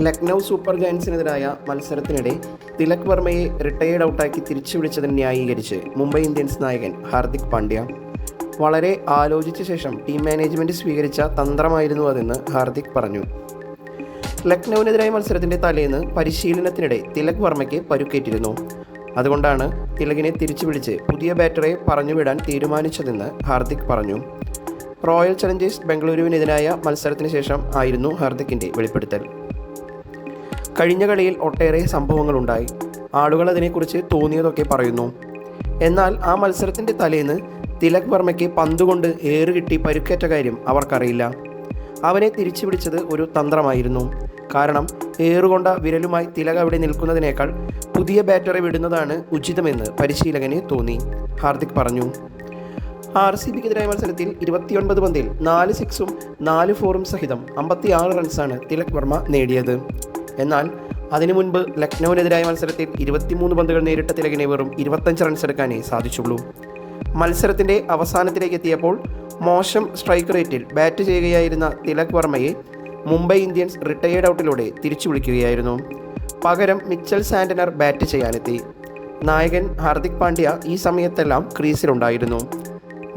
Lucknow super ജയൻസിനെതിരായ മത്സരത്തിനിടെ Tilak വർമ്മയെ retired ഔട്ടാക്കി തിരിച്ചു വിളിച്ചതിന് ന്യായീകരിച്ച് മുംബൈ ഇന്ത്യൻസ് നായകൻ ഹാർദിക് പാണ്ഡ്യ. വളരെ ആലോചിച്ച ശേഷം ടീം മാനേജ്മെൻറ്റ് സ്വീകരിച്ച തന്ത്രമായിരുന്നു അതെന്ന് ഹാർദിക് പറഞ്ഞു. ലക്നൌവിനെതിരായ മത്സരത്തിൻ്റെ തലേന്ന് പരിശീലനത്തിനിടെ തിലക് വർമ്മയ്ക്ക് പരുക്കേറ്റിരുന്നു. അതുകൊണ്ടാണ് തിലകിനെ തിരിച്ചു വിളിച്ച് പുതിയ ബാറ്ററെ പറഞ്ഞുവിടാൻ തീരുമാനിച്ചതെന്ന് ഹാർദിക് പറഞ്ഞു. റോയൽ ചലഞ്ചേഴ്സ് ബംഗളൂരുവിനെതിരായ മത്സരത്തിന് ശേഷം ആയിരുന്നു ഹാർദിക്കിൻ്റെ വെളിപ്പെടുത്തൽ. കഴിഞ്ഞ കളിയിൽ ഒട്ടേറെ സംഭവങ്ങളുണ്ടായി. ആളുകൾ അതിനെക്കുറിച്ച് തോന്നിയതൊക്കെ പറയുന്നു. എന്നാൽ ആ മത്സരത്തിൻ്റെ തലേന്ന് തിലക് വർമ്മയ്ക്ക് പന്തുകൊണ്ട് ഏറുകിട്ടി പരുക്കേറ്റ കാര്യം അവർക്കറിയില്ല. അവനെ തിരിച്ചു പിടിച്ചത് ഒരു തന്ത്രമായിരുന്നു. കാരണം ഏറുകൊണ്ട വിരലുമായി തിലക് അവിടെ നിൽക്കുന്നതിനേക്കാൾ പുതിയ ബാറ്ററെ വിടുന്നതാണ് ഉചിതമെന്ന് പരിശീലകന് തോന്നി, ഹാർദിക് പറഞ്ഞു. RCBക്കെതിരായ മത്സരത്തിൽ 29 പന്തിൽ 4 സിക്സും 4 ഫോറും സഹിതം 56 റൺസാണ് തിലക് വർമ്മ നേടിയത്. എന്നാൽ അതിനു മുൻപ് ലക്നൌവിനെതിരായ മത്സരത്തിൽ 23 പന്തുകൾ നേരിട്ട തിലകിനെ വെറും 25 റൺസ് എടുക്കാനേ സാധിച്ചുള്ളൂ. മത്സരത്തിൻ്റെ അവസാനത്തിലേക്ക് എത്തിയപ്പോൾ മോശം സ്ട്രൈക്ക് റേറ്റിൽ ബാറ്റ് ചെയ്യുകയായിരുന്ന തിലക് വർമ്മയെ മുംബൈ ഇന്ത്യൻസ് റിട്ടയേർഡ് ഔട്ടിലൂടെ തിരിച്ചു വിളിക്കുകയായിരുന്നു. പകരം മിച്ചൽ സാന്റ്നർ ബാറ്റ് ചെയ്യാനെത്തി. നായകൻ ഹാർദിക് പാണ്ഡ്യ ഈ സമയത്തെല്ലാം ക്രീസിലുണ്ടായിരുന്നു.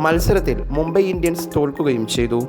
മത്സരത്തിൽ മുംബൈ ഇന്ത്യൻസ് തോൽക്കുകയും ചെയ്തു.